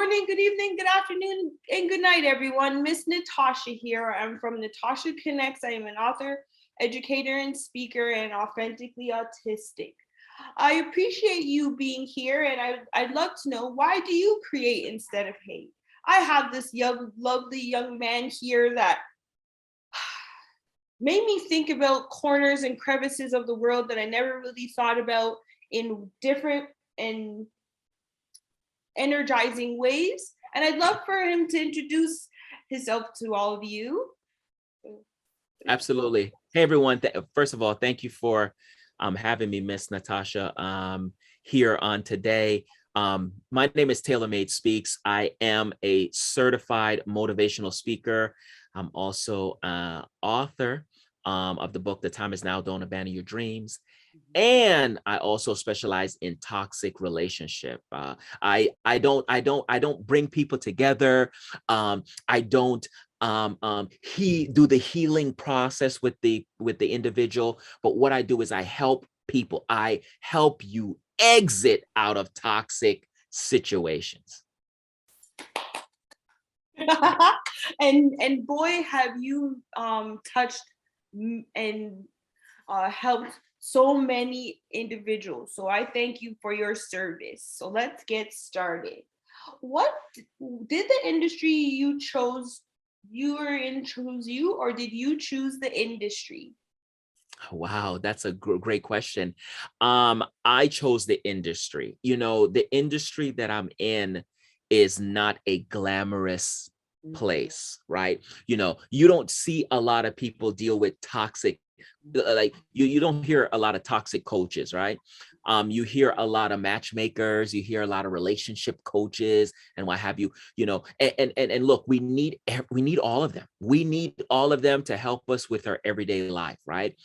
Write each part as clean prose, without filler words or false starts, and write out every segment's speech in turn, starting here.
morning, good evening, good afternoon, and good night, everyone. Miss Natasha here. I'm from Natasha Connects. I am an author, educator, and speaker, and authentically autistic. I appreciate you being here, and I'd love to know, why do you create instead of hate? I have this lovely young man here that made me think about corners and crevices of the world that I never really thought about in different and energizing ways. And I'd love for him to introduce himself to all of you. Absolutely. Hey, everyone. First of all, thank you for having me, Miss Natasha, here on today. My name is Taylor Made Speaks. I am a certified motivational speaker. I'm also an author of the book, The Time Is Now, Don't Abandon Your Dreams. And I also specialize in toxic relationship. I don't bring people together. I don't do the healing process with the individual. But what I do is I help people. I help you exit out of toxic situations. and boy, have you touched and helped so many individuals. So I thank you for your service. So let's get started. What did the industry you were in choose you, or did you choose the industry? Wow, that's a great question. I chose the industry. You know, the industry that I'm in is not a glamorous place, right? You know, you don't see a lot of people deal with toxic, like you don't hear a lot of toxic coaches, right? You hear a lot of matchmakers, you hear a lot of relationship coaches and what have you, you know, and look, we need all of them. We need all of them to help us with our everyday life, right?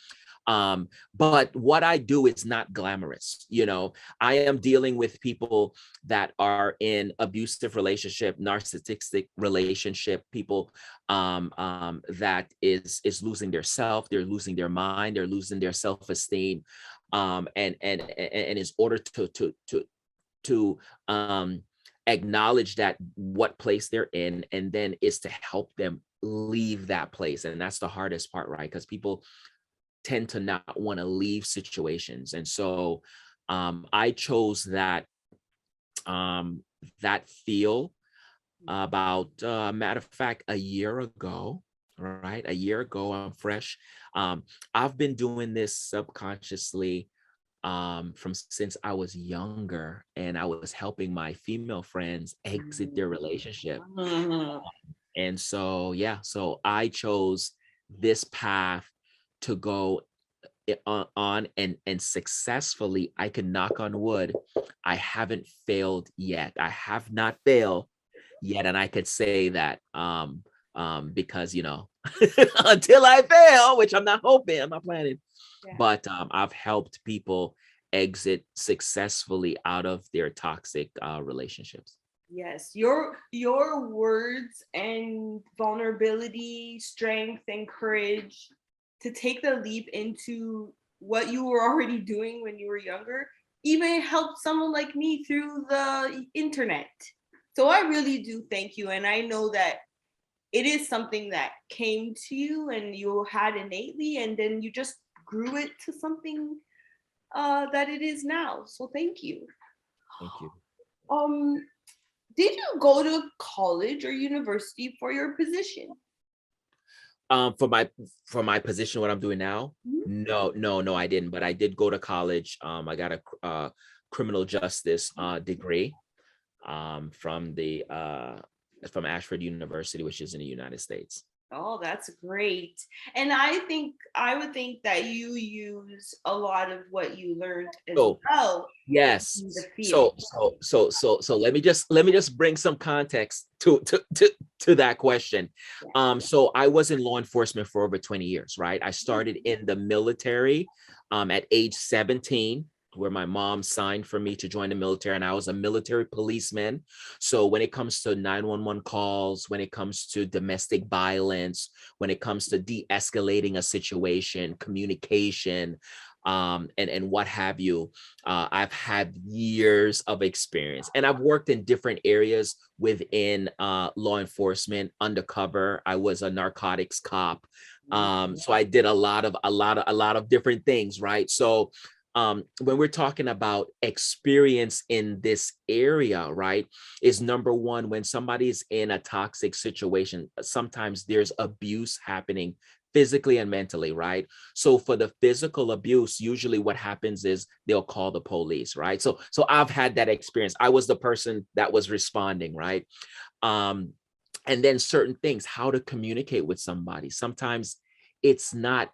But what I do is not glamorous. You know, I am dealing with people that are in abusive relationship, narcissistic relationship, people that is losing their self, they're losing their mind, they're losing their self-esteem, and is order to acknowledge that what place they're in, and then is to help them leave that place. And that's the hardest part, right? Because people tend to not want to leave situations. And so I chose that field about matter of fact, a year ago, right? A year ago, I'm fresh. I've been doing this subconsciously from since I was younger, and I was helping my female friends exit their relationship. And so, yeah, so I chose this path to go on and successfully. I can knock on wood, I haven't failed yet. I have not failed yet, and I could say that because, you know, until I fail, which I'm not hoping, I'm not planning, Yeah. but I've helped people exit successfully out of their toxic relationships. Yes, your words and vulnerability, strength, and courage to take the leap into what you were already doing when you were younger even helped someone like me through the internet. So I really do thank you, and I know that it is something that came to you and you had innately, and then you just grew it to something that it is now. So thank you. Thank you. Um, did you go to college or university for your position? For my position, what I'm doing now, no, I didn't, but I did go to college. I got a criminal justice degree from the from Ashford University, which is in the United States. Oh, that's great. And I would think that you use a lot of what you learned as So well yes, in the field. so let me just bring some context to that question. So I was in law enforcement for over 20 years, right? I started in the military at age 17, where my mom signed for me to join the military, and I was a military policeman. So when it comes to 911 calls, when it comes to domestic violence, when it comes to de-escalating a situation, communication, and what have you. I've had years of experience, and I've worked in different areas within law enforcement. Undercover, I was a narcotics cop. So I did a lot of different things, right? So when we're talking about experience in this area, right, is number one, when somebody's in a toxic situation, sometimes there's abuse happening physically and mentally, right? So for the physical abuse, usually what happens is they'll call the police, right? So I've had that experience. I was the person that was responding, right? Um, and then certain things, how to communicate with somebody. It's not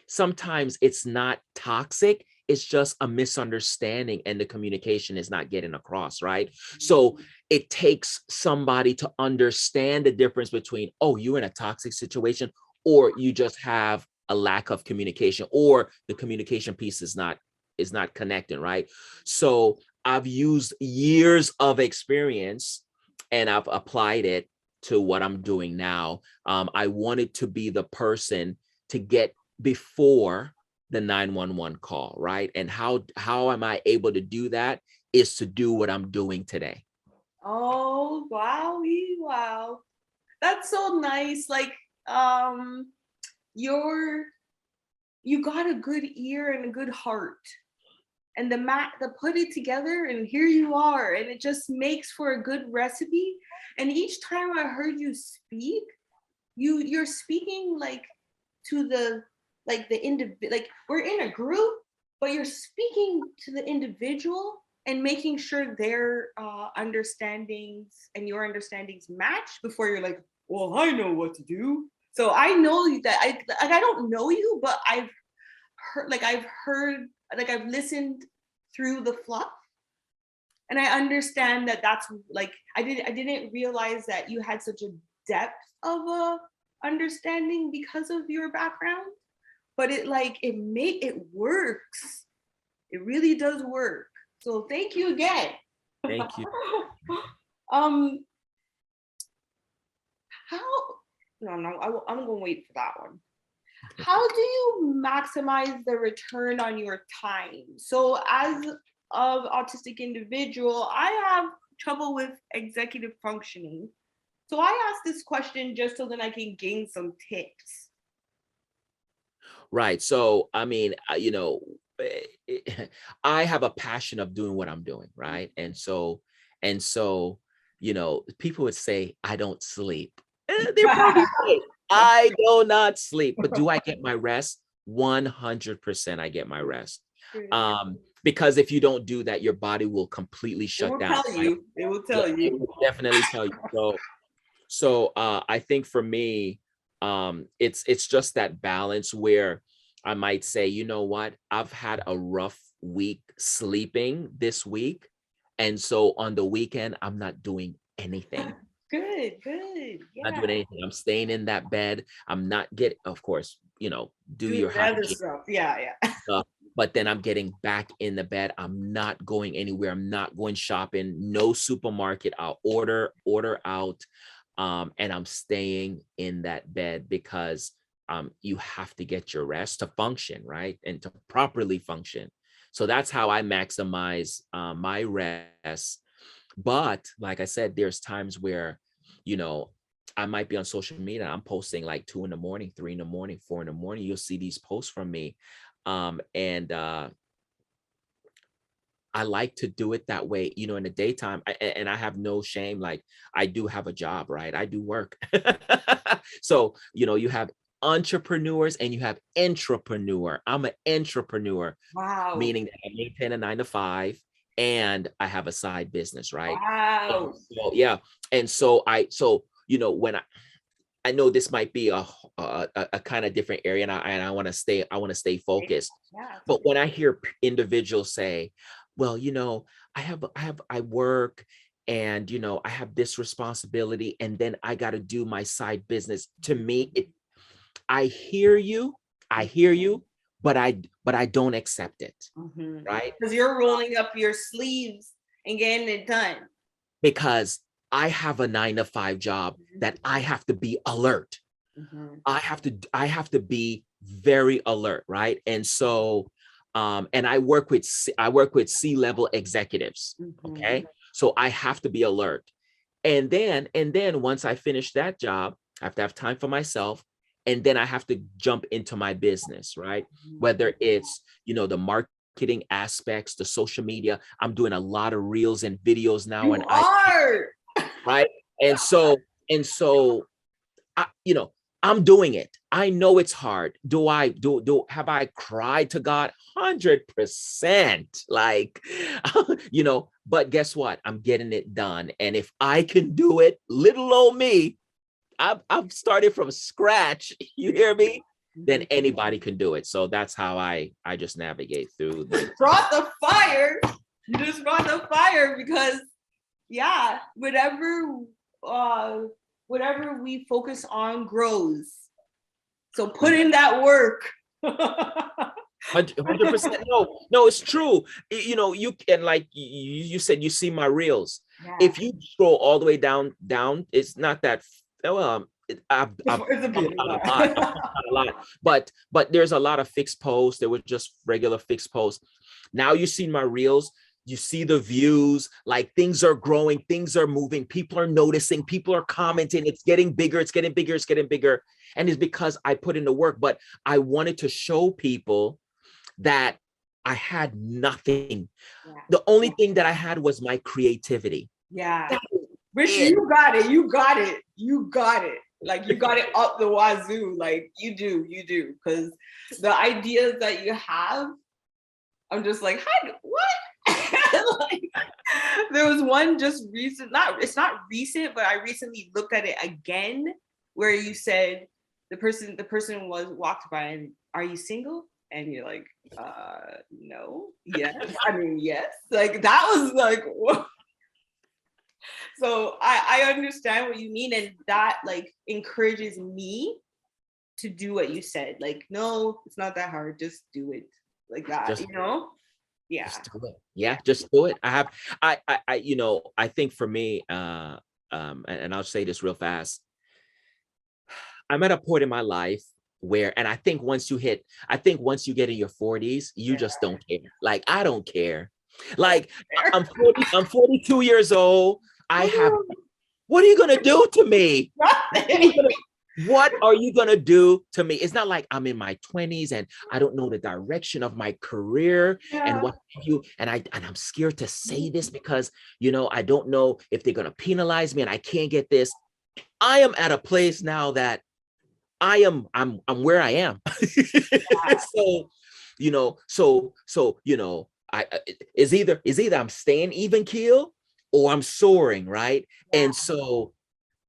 sometimes it's not toxic, it's just a misunderstanding and the communication is not getting across, right? So it takes somebody to understand the difference between, oh, you're in a toxic situation, or you just have a lack of communication, or the communication piece is not connecting, right? So I've used years of experience and I've applied it to what I'm doing now. I wanted to be the person to get before the 911 call, right? And how am I able to do that is to do what I'm doing today. Oh, wow, wow. That's so nice. Like, um, you're you got a good ear and a good heart. And the put it together and here you are. And it just makes for a good recipe. And each time I heard you speak, you're speaking like to the individual, like we're in a group, but you're speaking to the individual and making sure their understandings and your understandings match before you're like, well, I know what to do. So I know that I don't know you, but I've heard, like I've listened through the fluff, and I understand that that's like I didn't realize that you had such a depth of a understanding because of your background, but it works. It really does work. So thank you again. Thank you. um how no, I'm gonna wait for that one. How do you maximize the return on your time? So as of autistic individual, I have trouble with executive functioning. So I asked this question just so that I can gain some tips. Right. So, I mean, I have a passion of doing what I'm doing, right? And so, people would say I don't sleep. They're probably right. I do not sleep, but do I get my rest? 100% I get my rest. Because if you don't do that, your body will completely It shut will down, tell right? you. It will Yeah, tell it you. will definitely tell you. So I think for me, it's just that balance where I might say, you know what, I've had a rough week sleeping this week, and so on the weekend I'm not doing anything. Good, good. Not Yeah. doing anything. I'm staying in that bed. I'm not getting, of course, do Do your the other hygiene stuff. Yeah, yeah. stuff, but then I'm getting back in the bed. I'm not going anywhere. I'm not going shopping. No supermarket. I'll order out, and I'm staying in that bed because you have to get your rest to function, right, and to properly function. So that's how I maximize my rest. But like I said, there's times where, you know, I might be on social media. I'm posting like 2 in the morning, 3 in the morning, 4 in the morning. You'll see these posts from me. And I like to do it that way, in the daytime. And I have no shame. Like, I do have a job, right? I do work. So, you have entrepreneurs and you have entrepreneur. I'm an entrepreneur, Wow. meaning that I maintain a 9 to 5 and I have a side business, right? And Wow. so, yeah. And so when I know this might be a kind of different area, and I want to stay focused. Yeah. But when I hear individuals say, "Well, I work, and I have this responsibility, and then I got to do my side business." To me, I hear you, but I don't accept it, right? Because you're rolling up your sleeves and getting it done. Because I have a 9 to 5 job that I have to be alert. Mhm. I have to be very alert, right? And so And I work with C-level executives. Okay. So I have to be alert. And then once I finish that job, I have to have time for myself. And then I have to jump into my business, right? Whether it's, the marketing aspects, the social media. I'm doing a lot of reels and videos now, You and I are. right. And so I'm doing it. I know it's hard. Have I cried to God? 100%. Like, but guess what? I'm getting it done. And if I can do it, little old me, I've started from scratch. You hear me? Then anybody can do it. So that's how I just navigate through the Brought the fire. You just brought the fire because yeah, uh whatever we focus on grows. So put in that work. 100%. No, it's true. You can, like you said, you see my reels. Yeah. If you scroll all the way down, it's not that. Well, I've It's a pumped bit. out a lot. I've pumped out a lot, but there's a lot of fixed posts. There were just regular fixed posts. Now you see my reels. You see the views, like things are growing, things are moving, people are noticing, people are commenting, it's getting bigger, it's getting bigger, it's getting bigger. And it's because I put in the work, but I wanted to show people that I had nothing. Yeah. The only thing that I had was my creativity. Yeah. That was Richie, it. you got it. You got it. You got it. Like you got it up the wazoo. Like you do. Because the ideas that you have, I'm just like, what? Like, there was one just recent, it's not recent, but I recently looked at it again where you said the person was walked by and are you single? And you're like, no, yes. I mean, yes. Like that was like, whoa. So I understand what you mean, and that like encourages me to do what you said. Like, no, it's not that hard. Just do it like that, Just, Yeah. just do it. Yeah, just do it. I think for me, and I'll say this real fast. I'm at a point in my life where, and I think once you get in your 40s, you just don't care. Like, I don't care. Like, I'm 42 years old. I have, what are you gonna do to me? What are you gonna do to me? It's not like I'm in my 20s and I don't know the direction of my career and Yeah. what you and I'm scared to say this because I don't know if they're gonna penalize me and I can't get this. I am at a place now that I'm where I am. So, is either I'm staying even keel or I'm soaring, right? Yeah. And so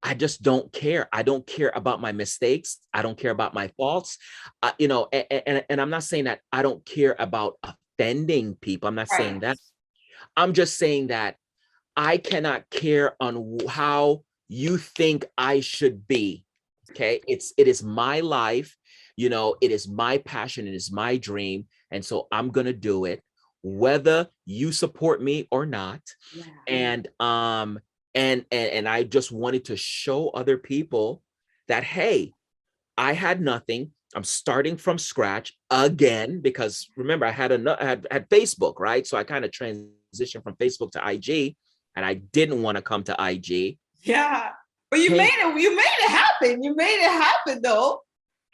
I just don't care. I don't care about my mistakes. I don't care about my faults. And I'm not saying that I don't care about offending people. I'm not saying Right. that. I'm just saying that I cannot care on how you think I should be. Okay. It is my life, it is my passion, it is my dream. And so I'm gonna do it, whether you support me or not. Yeah. And I just wanted to show other people that, hey, I had nothing. I'm starting from scratch again because remember I had Facebook, right? So I kind of transitioned from Facebook to IG, and I didn't want to come to IG. Yeah. But you made it. You made it happen. You made it happen, though.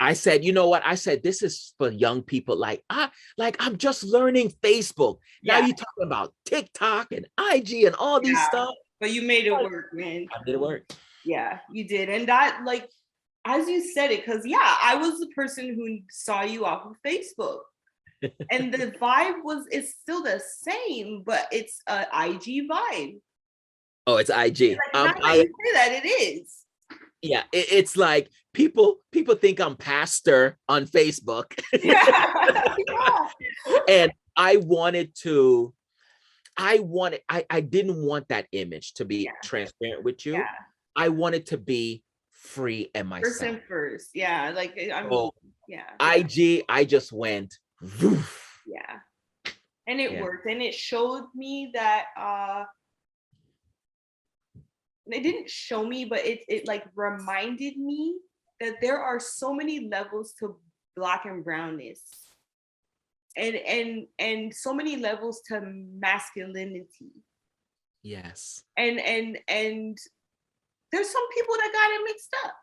I said, you know what? I said, this is for young people. I'm just learning Facebook. Now Yeah. you're talking about TikTok and IG and all these Yeah. stuff. But you made it work, man. I did it work. Yeah, you did. And that, like, as you said it, because yeah, I was the person who saw you off of Facebook. And the vibe is still the same, but it's a IG vibe. Oh, it's IG. Like now that you say that, it is. Yeah, it's like people think I'm pastor on Facebook. Yeah. Yeah. And I didn't want that image to be Yeah. transparent with Yeah. you. I wanted to be free and First myself. and first. Yeah. Like I mean, So yeah. IG, I just went woof. Yeah. And it Yeah. worked. And it showed me that it didn't show me, but it like reminded me that there are so many levels to Black and brownness. and so many levels to masculinity. Yes. And there's some people that got it mixed up.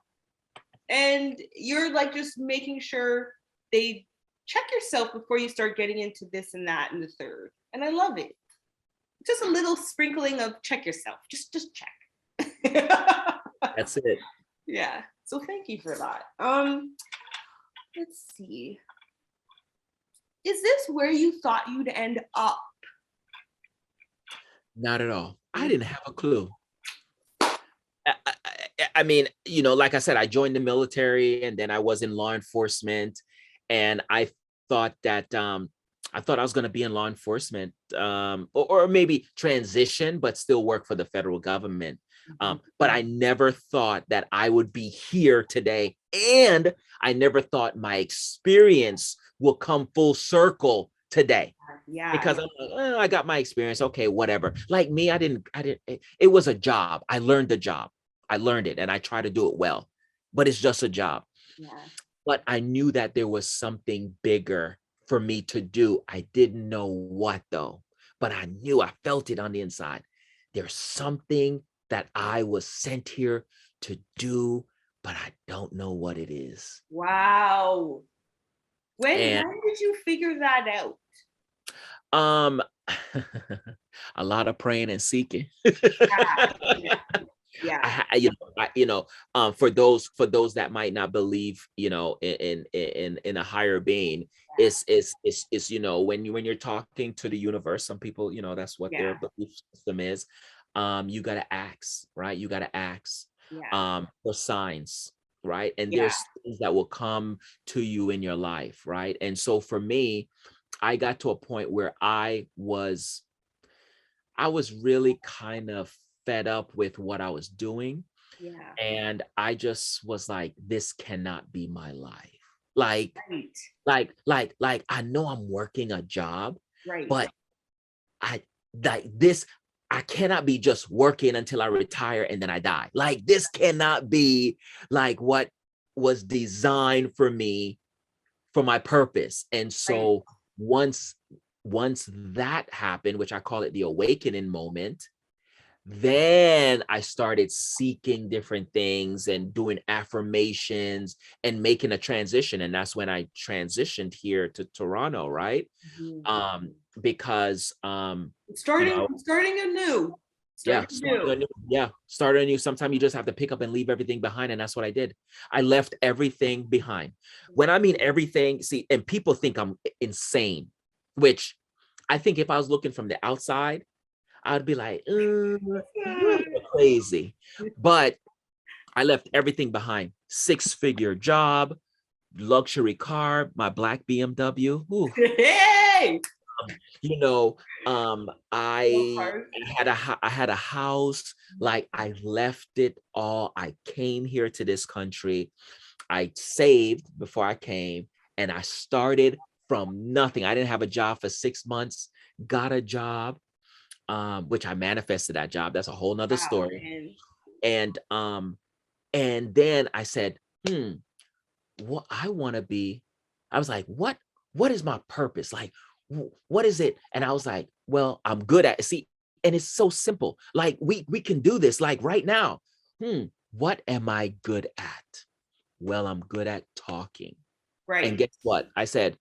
And you're like just making sure they check yourself before you start getting into this and that and the third. And I love it. Just a little sprinkling of check yourself. Just check. That's it. Yeah. So thank you for that. Let's see. Is this where you thought you'd end up? Not at all. I didn't have a clue. I mean, you know, like I said, I joined the military and then I was in law enforcement, and I thought that I thought I was going to be in law enforcement, or maybe transition, but still work for the federal government. But I never thought that I would be here today, and I never thought my experience will come full circle today. Yeah. Because I'm like, oh, I got my experience. Okay, whatever. Like me, I didn't, it was a job. I learned the job. I learned it and I try to do it well, but it's just a job. Yeah. But I knew that there was something bigger for me to do. I didn't know what though, but I knew, I felt it on the inside. There's something that I was sent here to do, but I don't know what it is. Wow. When And did you figure that out? um a lot of praying and seeking. Yeah. Yeah. For those that might not believe, in a higher being, is when you're talking to the universe, some people, that's what their belief system is. You got to ask, right? You got to ask for signs, right? And there's things that will come to you in your life, right? And so for me, I got to a point where I was really kind of fed up with what I was doing. Yeah. And I just was like, this cannot be my life. Like, right. like I know I'm working a job, Right. but I cannot be just working until I retire and then I die. Like, this cannot be like what was designed for me, for my purpose. And so once that happened, which I call it the awakening moment, then I started seeking different things and doing affirmations and making a transition. And that's when I transitioned here to Toronto, right? Because starting anew. Start anew. Sometimes you just have to pick up and leave everything behind. And that's what I did. I left everything behind. When I mean everything, see, and people think I'm insane, which I think if I was looking from the outside, I'd be like, you're crazy. But I left everything behind. 6-figure job, luxury car, my black BMW. Ooh. Hey! I had a house. Like, I left it all. I came here to this country. I saved before I came, and I started from nothing. I didn't have a job for 6 months, got a job, which I manifested that job. That's a whole nother story. And then I said, what I want to be. I was like, what is my purpose? Like, what is it? And I was like, well, I'm good at it. See, and it's so simple. Like, we can do this like right now. What am I good at? Well, I'm good at talking. Right. And guess what? I said,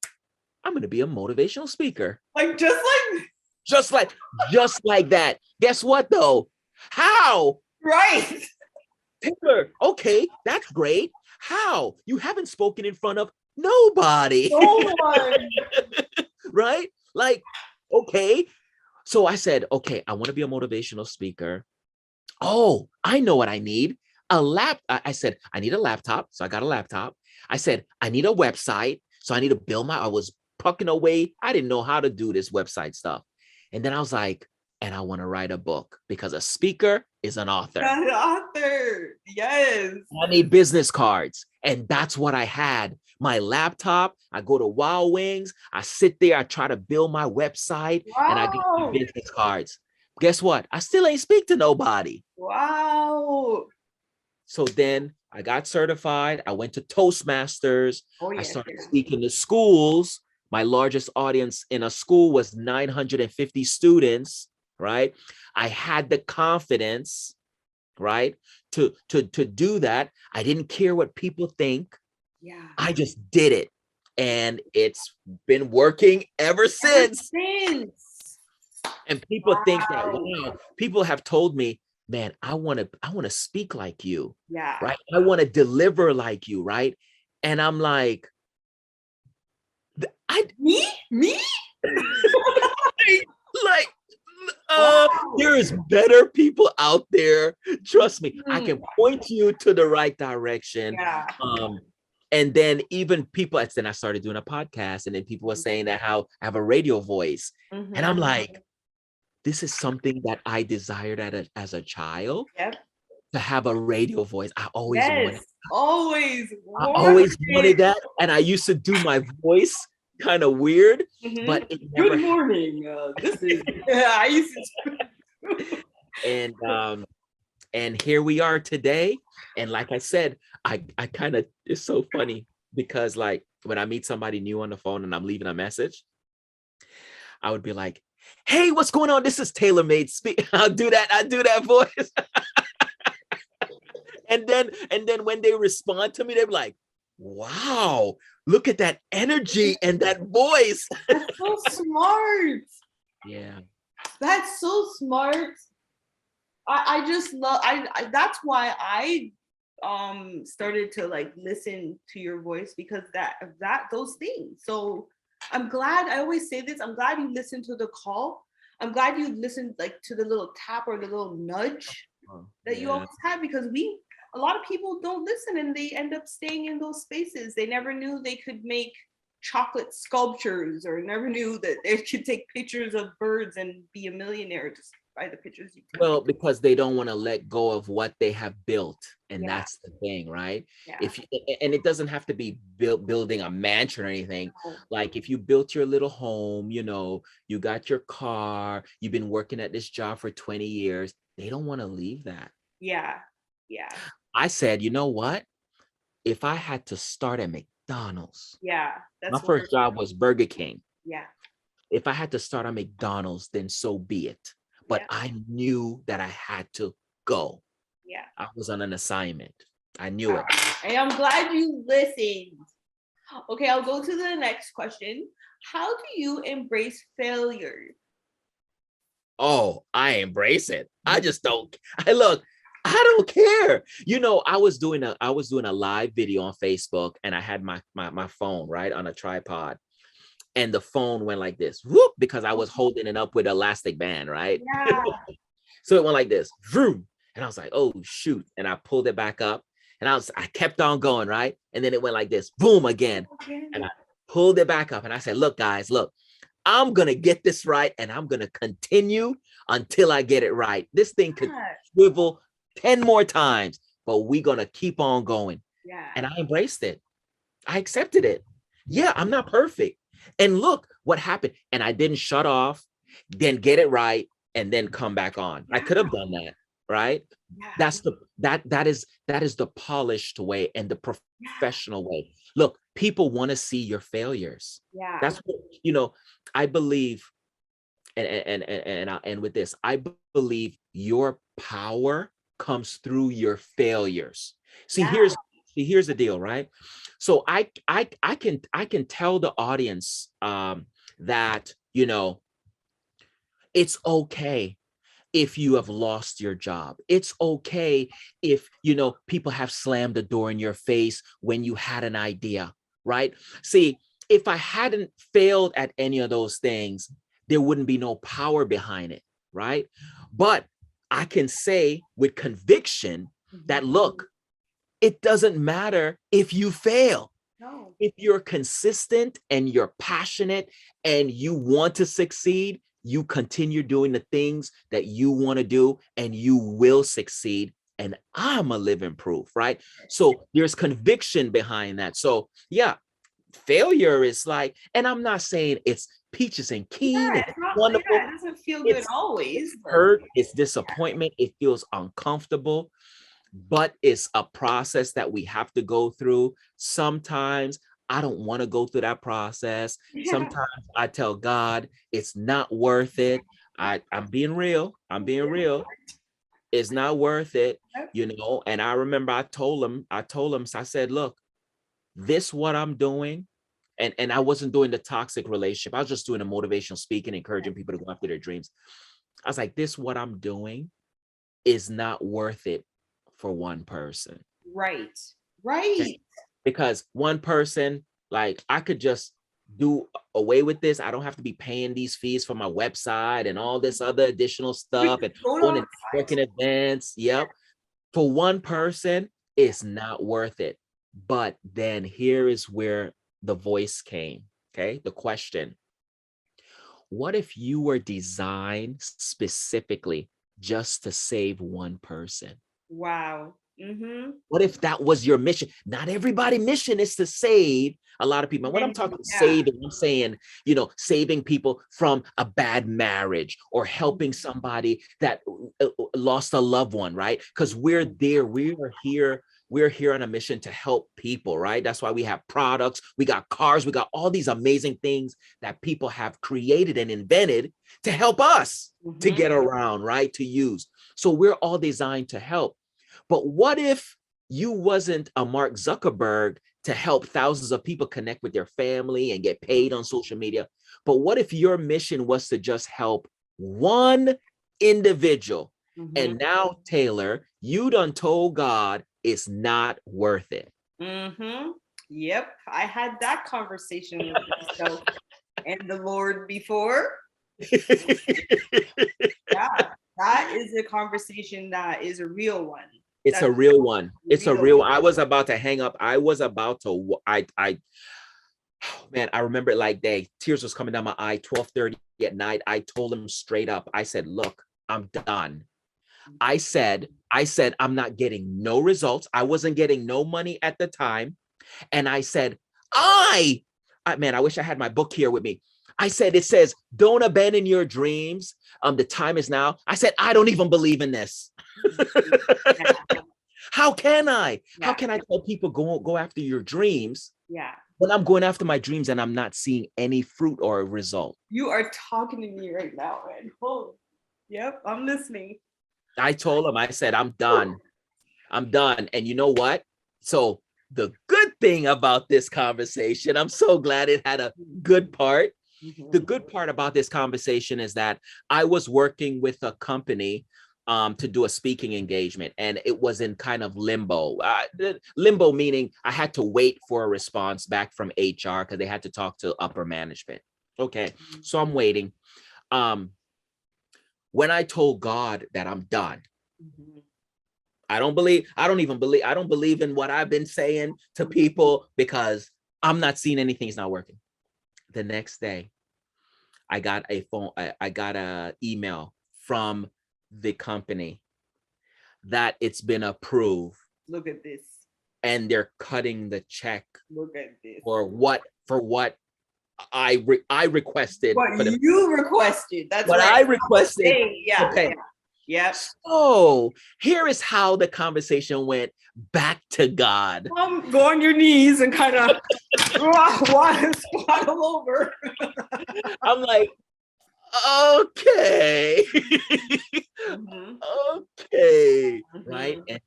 I'm going to be a motivational speaker. Like, just like that. Guess what though? How? Right. Taylor, okay, that's great. How? You haven't spoken in front of nobody. No one. Right? Like, okay. So I said, okay, I want to be a motivational speaker. Oh, I know what I need. I said, I need a laptop. So I got a laptop. I said, I need a website. So I need to build I was pucking away. I didn't know how to do this website stuff. And then I was like, and I want to write a book, because a speaker is an author. An author. Yes. I need business cards. And that's what I had. My laptop, I go to Wild Wings, I sit there, I try to build my website, and I get my business cards. Guess what? I still ain't speak to nobody. Wow. So then I got certified. I went to Toastmasters. I started speaking to schools. My largest audience in a school was 950 students, right? I had the confidence, right, to do that. I didn't care what people think. Yeah. I just did it. And it's been working ever Ever since. since. And people think that, Wow. wow, people have told me, man, I want to speak like you, Yeah. right? I want to deliver like you, right? And I'm like, I Me? like Wow. there is better people out there. Trust me, I Mm. can point you to the right direction. Yeah. And then even people, then I started doing a podcast, and then people were saying that how I have a radio voice. And I'm Mm-hmm. like, this is something that I desired as a child, Yep. to have a radio voice. Yes. Always I wanted always wanted it. that. And I used to do my voice kind of weird, Mm-hmm. but it never Good happened. morning. This is. I used to. And here we are today. And like I said, I kind of, it's so funny because like when I meet somebody new on the phone and I'm leaving a message, I would be like, hey, what's going on? This is TaylorMade speak. I do that voice. And then when they respond to me, they're like, wow, look at that energy and that voice. That's so smart. Yeah. That's so smart. I just love I that's why I started to like listen to your voice because that those things. So I'm glad, I always say this, I'm glad you listened to the call. I'm glad you listened like to the little tap or the little nudge that you Yeah. always had, because a lot of people don't listen and they end up staying in those spaces. They never knew they could make chocolate sculptures, or never knew that they could take pictures of birds and be a millionaire just by the pictures you take. Well, because they don't want to let go of what they have built. And Yeah, that's the thing, right? yeah. If you, and it doesn't have to be building a mansion or anything. Oh, Like if you built your little home, you got your car, you've been working at this job for 20 years, they don't want to leave that. yeah, yeah, I said, you know what? If I had to start at McDonald's, yeah. my That's first where, job was Burger King. yeah, If I had to start at McDonald's, then so be it. But yeah, I knew that I had to go. yeah. I was on an assignment. I knew Wow. it. And I'm glad you listened. Okay, I'll go to the next question. How do you embrace failure? Oh, I embrace it. I just don't. I don't care. I was doing a live video on Facebook, and I had my phone right on a tripod, and the phone went like this, whoop, because I was holding it up with elastic band, right? Yeah. So it went like this, vroom, and I was like, oh shoot, and I pulled it back up, and I kept on going, right, and then it went like this, boom again, and I pulled it back up, and I said, look, guys, look, I'm gonna get this right, and I'm gonna continue until I get it right. This thing could Yeah. swivel 10 more times, but we're gonna keep on going. Yeah. And I embraced it. I accepted it. Yeah. Yeah, I'm not perfect. And look what happened. And I didn't shut off, then get it right, and then come back on. I could have done that, right? Yeah. That is the polished way and the professional way. Look, people want to see your failures. Yeah. That's what, I believe, and I'll end with this. I believe your power comes through your failures. See, Yeah. here's the deal, right? So I can tell the audience that it's okay if you have lost your job. It's okay if people have slammed the door in your face when you had an idea, right? See, if I hadn't failed at any of those things, there wouldn't be no power behind it, right? But I can say with conviction that, look, it doesn't matter if you fail. No. If you're consistent and you're passionate and you want to succeed, you continue doing the things that you want to do and you will succeed. And I'm a living proof, right? So there's conviction behind that. So yeah, failure is like, and I'm not saying it's peaches and keen, Yeah, it's it's not. wonderful. Yeah, it doesn't feel good It's always, but hurt, it's disappointment, it feels uncomfortable, but it's a process that we have to go through. Sometimes I don't want to go through that process. Yeah. Sometimes I tell God it's not worth it. I'm being real. I'm being real. It's not worth it, you know. And I remember I told him, so I said, look, this what I'm doing. And I wasn't doing the toxic relationship. I was just doing the motivational speaking, encouraging people to go after their dreams. I was like, this what I'm doing is not worth it for one person. Right. Okay. Right. Because one person, like I could just do away with this. I don't have to be paying these fees for my website and all this other additional We stuff could and go going on to working events. Yep. For one person, it's not worth it. But then here is where the voice came. Okay. The question: what if you were designed specifically just to save one person? Wow. Mm-hmm. What if that was your mission? Not everybody' mission is to save a lot of people. And when I'm talking Yeah. saving, I'm saying, saving people from a bad marriage or helping somebody that lost a loved one, right? Because we're there, we're here on a mission to help people, right? That's why we have products, we got cars, we got all these amazing things that people have created and invented to help us to Mm-hmm. get around, right? To use. So we're all designed to help. But what if you wasn't a Mark Zuckerberg to help thousands of people connect with their family and get paid on social media? But what if your mission was to just help one individual? Mm-hmm. And now, Taylor, you done told God it's not worth it. Mm-hmm. Yep. I had that conversation with myself and the Lord before. Yeah. That is a conversation that is a real one. It's That's a real one. It's a real. real. I was about to hang up. I was about to. Man, I remember it like day. Tears was coming down my eye. 12:30 at night. I told him straight up. I said, "Look, I'm done." I said, I'm not getting no results. I wasn't getting no money at the time, and I said, man, I wish I had my book here with me. I said, it says, "Don't abandon your dreams. The time is now." I said, I don't even believe in this. Yeah. How can I? How Yeah. can I tell people go after your dreams Yeah. when I'm going after my dreams and I'm not seeing any fruit or result? You are talking to me right now, man. Oh, yep. I'm listening. I told him, I said, I'm done. I'm done. And you know what? So the good thing about this conversation, I'm so glad it had a good part. The Mm-hmm. good part about this conversation is that I was working with a company to do a speaking engagement, and it was in kind of limbo. Limbo meaning I had to wait for a response back from HR because they had to talk to upper management. Okay, so I'm waiting. Um, when I told God that I'm done, Mm-hmm. I don't believe in what I've been saying to people because I'm not seeing anything. It's not working. The next day, I got I got a email from the company that it's been approved Look at this. and they're cutting the check Look at this. for what I requested What for them. you requested. That's What right. I requested Hey, to yeah. pay. Yep. So here is how the conversation went back to God. Go on your knees and kind of squat over. I'm like, okay. Mm-hmm. Okay, right? Mm-hmm. And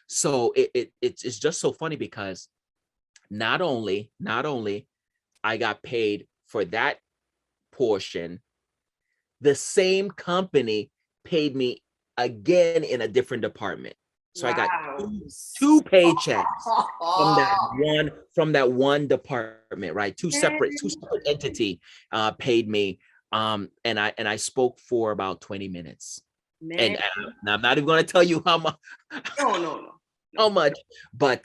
so it's just so funny because not only I got paid for that portion, the same company paid me again in a different department. So I got Wow. two paychecks from that one department, right? Two separate entity paid me. And I spoke for about 20 minutes. Man. And I'm not even going to tell you how much, No, no, no. how much, but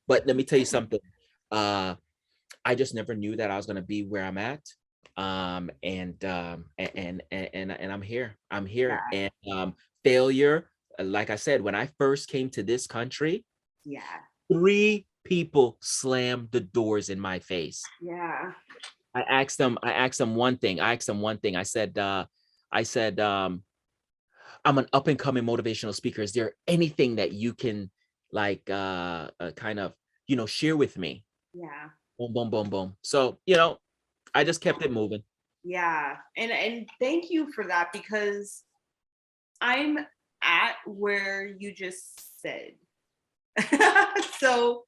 let me tell you something. Uh, I just never knew that I was going to be where I'm at. And I'm here. I'm here. Yeah. And failure, like I said, when I first came to this country, Yeah. 3 people slammed the doors in my face. Yeah. I asked them one thing. I said, I'm an up and coming motivational speaker. Is there anything that you can like kind of, share with me? Yeah. Boom, boom, boom, boom. So, you know, I just kept it moving. Yeah. And thank you for that, because I'm at where you just said. So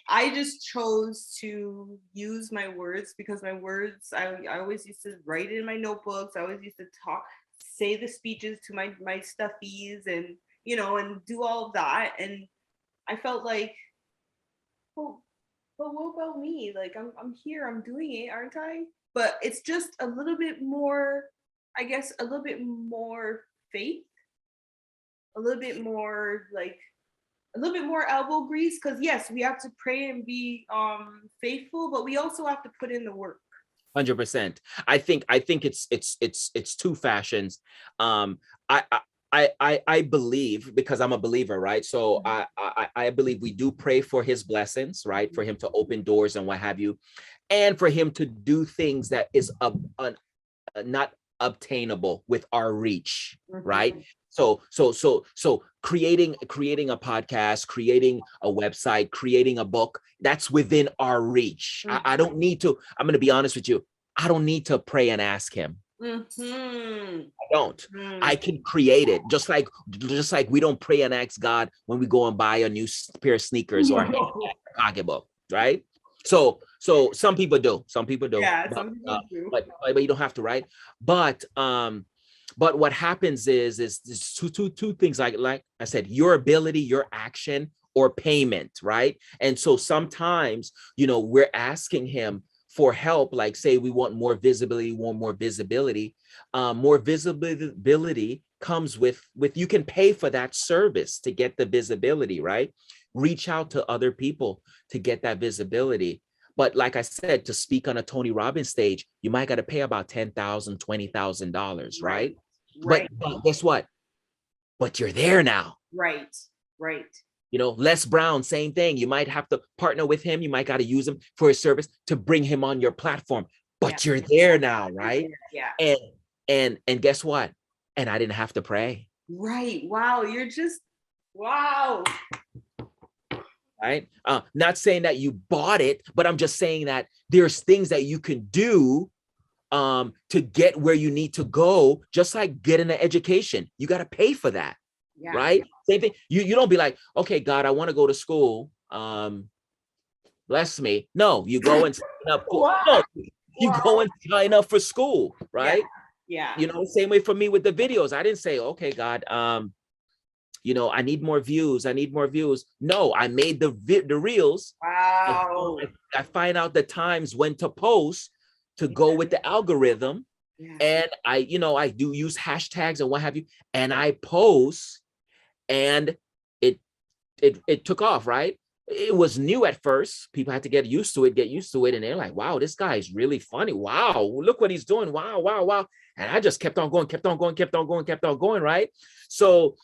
I just chose to use my words, because my words, I always used to write it in my notebooks. I always used to say the speeches to my stuffies, and and do all of that. And I felt like, well, but what about me? Like, I'm here, I'm doing it, aren't I? But it's just a little bit more, I guess, a little bit more faith, a little bit more like a little bit more elbow grease, because yes, we have to pray and be faithful, but we also have to put in the work. 100%. I think it's two fashions. I I believe, because I'm a believer, right? So I believe we do pray for his blessings, right? For him to open doors and what have you, and for him to do things that is not obtainable with our reach, right? Mhm. So creating a podcast, creating a website, creating a book, that's within our reach. I don't need to, I'm going to be honest with you, I don't need to pray and ask him. Mhm. I don't. I Mhm. can create it, just like we don't pray and ask God when we go and buy a new pair of sneakers or a handbag, or pocketbook, right? So some people do, Yeah, but some people do. you don't have to, right? But but what happens is two things, like I said, your ability, your action, or payment, right? And so sometimes, we're asking him for help, like say we want more visibility, more visibility comes with you can pay for that service to get the visibility, right? Reach out to other people to get that visibility. But like I said, to speak on a Tony Robbins stage, you might got to pay about $10,000, $20,000, Right. right? But Right. guess what? But you're there now. Right. Right. Les Brown, same thing. You might have to partner with him. You might got to use him for his service to bring him on your platform. Yeah. But you're there now, You're right? there. Yeah. And and guess what? And I didn't have to pray, Right. Wow. You're just wow. right? Not saying that you bought it, but I'm just saying that there's things that you can do to get where you need to go, just like getting an education. You got to pay for that, Yeah. right? Same thing. You don't be like, okay, God, I want to go to school. Bless me. No, you go and sign up for Wow. no, you go Wow. and sign up for school, Yeah. right? Yeah. Same way for me with the videos. I didn't say, okay, God, I need more views. I need more views. No, I made the reels. I, Wow. I find out the times when to post to Yeah. go with the algorithm. Yeah. And I do use hashtags and what have you. And I post, and it it took off, right? It was new at first. People had to get used to it. And they're like, wow, this guy is really funny. Wow, look what he's doing. Wow, wow, wow. And I just kept on going, kept on going, kept on going, kept on going, right? So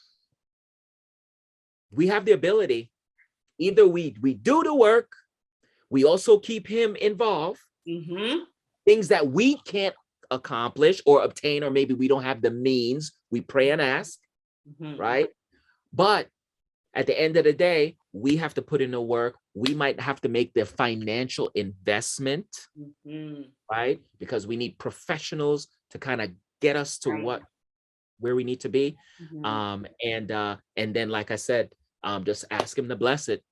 we have the ability, either we do the work, we also keep him involved, Mm-hmm. things that we can't accomplish or obtain, or maybe we don't have the means, we pray and ask, Mm-hmm. right? But at the end of the day, we have to put in the work. We might have to make the financial investment, Mm-hmm. right? Because we need professionals to kind of get us to Right. where we need to be. Mm-hmm. And then, like I said, just ask him to bless it.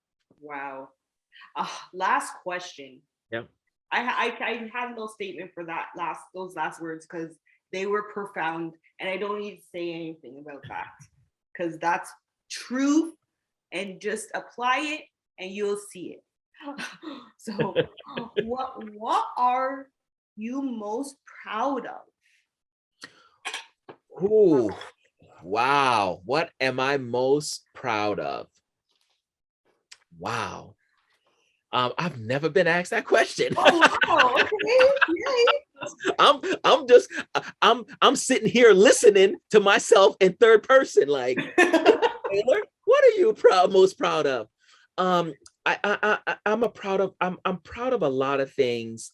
Wow. Last question. Yeah. I have no statement for those last words, because they were profound, and I don't need to say anything about that, because that's truth, and just apply it and you'll see it. So, what are you most proud of? Ooh, wow. What am I most proud of? Wow. I've never been asked that question. Oh wow! Okay, yay! I'm just I'm sitting here listening to myself in third person, like, Taylor, what are you most proud of? Um, I'm proud of a lot of things.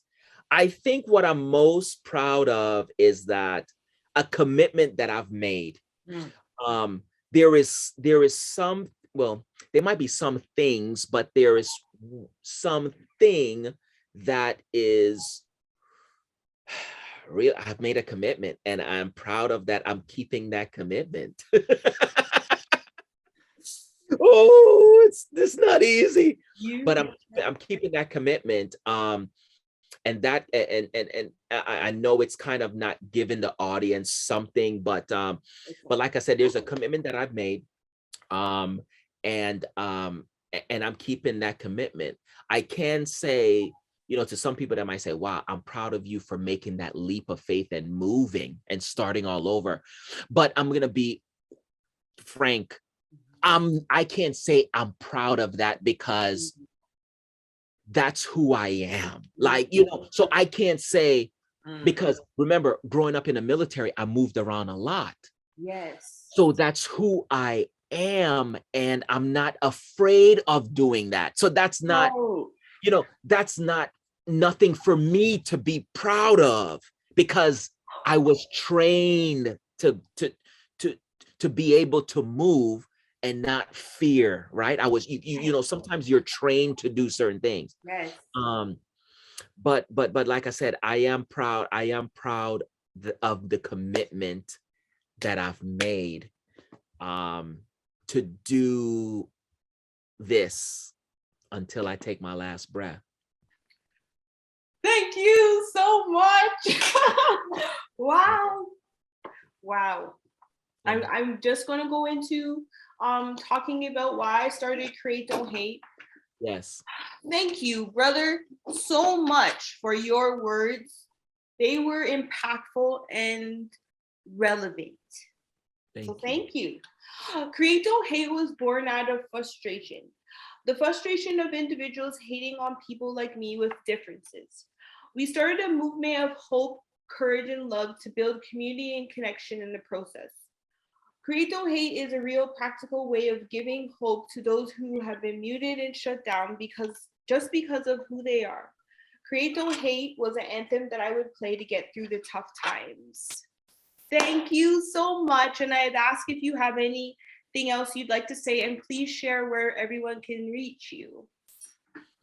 I think what I'm most proud of is that a commitment that I've made. Mm, There is some, well, there might be some things, but there is something that is real. I've made a commitment and I'm proud of that. I'm keeping that commitment. Oh, it's not easy, but You I'm keeping that commitment. And that and I know it's kind of not giving the audience something, but like I said, there's a commitment that I've made, um, and I'm keeping that commitment. I can say, to some people that might say, "Wow, I'm proud of you for making that leap of faith and moving and starting all over," but I'm gonna be frank. I can't say I'm proud of that because that's who I am. Like, so I can't say, because remember, growing up in the military, I moved around a lot. Yes. So that's who I am. And I'm not afraid of doing that. So Oh, that's not nothing for me to be proud of, because I was trained to to be able to move and not fear, right? I was sometimes you're trained to do certain things. yes. Um, but like I said, I am proud of the commitment that I've made, um to do this until I take my last breath. Thank you so much. Wow. Wow. I'm Yeah. I'm just gonna go into talking about why I started Create Don't Hate. Yes. Thank you, brother, so much for your words. They were impactful and relevant. So Thank you. thank you. Create Don't Hate was born out of frustration. The frustration of individuals hating on people like me with differences. We started a movement of hope, courage, and love to build community and connection in the process. Create Don't Hate is a real practical way of giving hope to those who have been muted and shut down because of who they are. Create Don't Hate was an anthem that I would play to get through the tough times. Thank you so much. And I'd ask if you have anything else you'd like to say, and please share where everyone can reach you.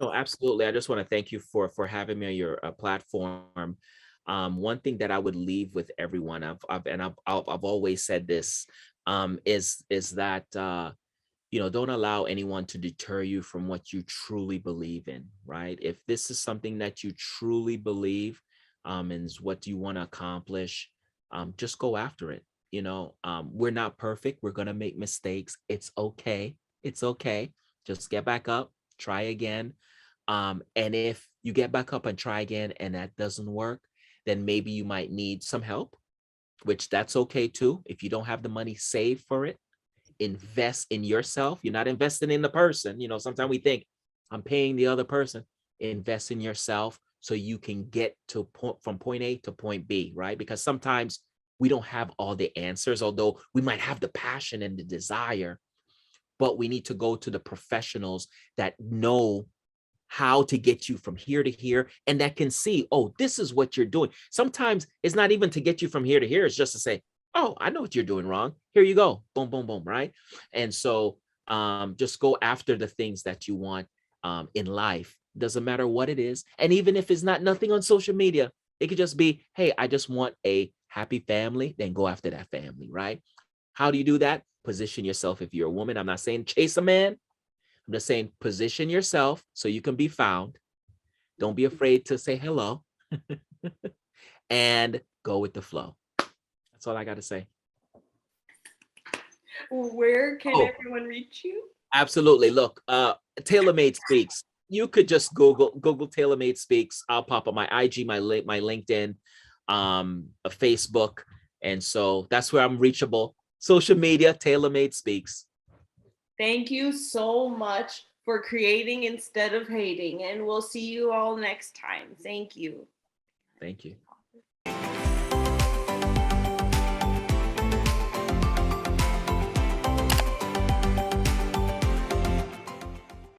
Oh, absolutely. I just want to thank you for having me on your platform. One thing that I would leave with everyone, I've always said this, is that don't allow anyone to deter you from what you truly believe in. Right? If this is something that you truly believe, and is what you want to accomplish, just go after it. We're not perfect. We're gonna make mistakes. It's okay. It's okay. Just get back up, try again. And if you get back up and try again and that doesn't work, then maybe you might need some help, which that's okay too. If you don't have the money, save for it, invest in yourself. You're not investing in the person. Sometimes we think I'm paying the other person. Invest in yourself so you can get from point A to point B, right? Because sometimes we don't have all the answers, although we might have the passion and the desire, but we need to go to the professionals that know how to get you from here to here, and that can see, oh, this is what you're doing. Sometimes it's not even to get you from here to here, it's just to say, oh, I know what you're doing wrong, here you go, boom, boom, boom, right? And so just go after the things that you want, in life. Doesn't matter what it is. And even if it's not nothing on social media, it could just be, hey, I just want a happy family. Then go after that family, right? How do you do that? Position yourself. If you're a woman, I'm not saying chase a man, I'm just saying position yourself so you can be found. Don't be afraid to say hello, and go with the flow. That's all I got to say. Where can Oh, everyone reach you? absolutely. Look, TaylorMade Speaks. You could just Google TaylorMade Speaks. I'll pop up my IG, my LinkedIn, a Facebook, and so that's where I'm reachable. Social media, TaylorMade Speaks. Thank you so much for creating instead of hating, and we'll see you all next time. Thank you. Thank you.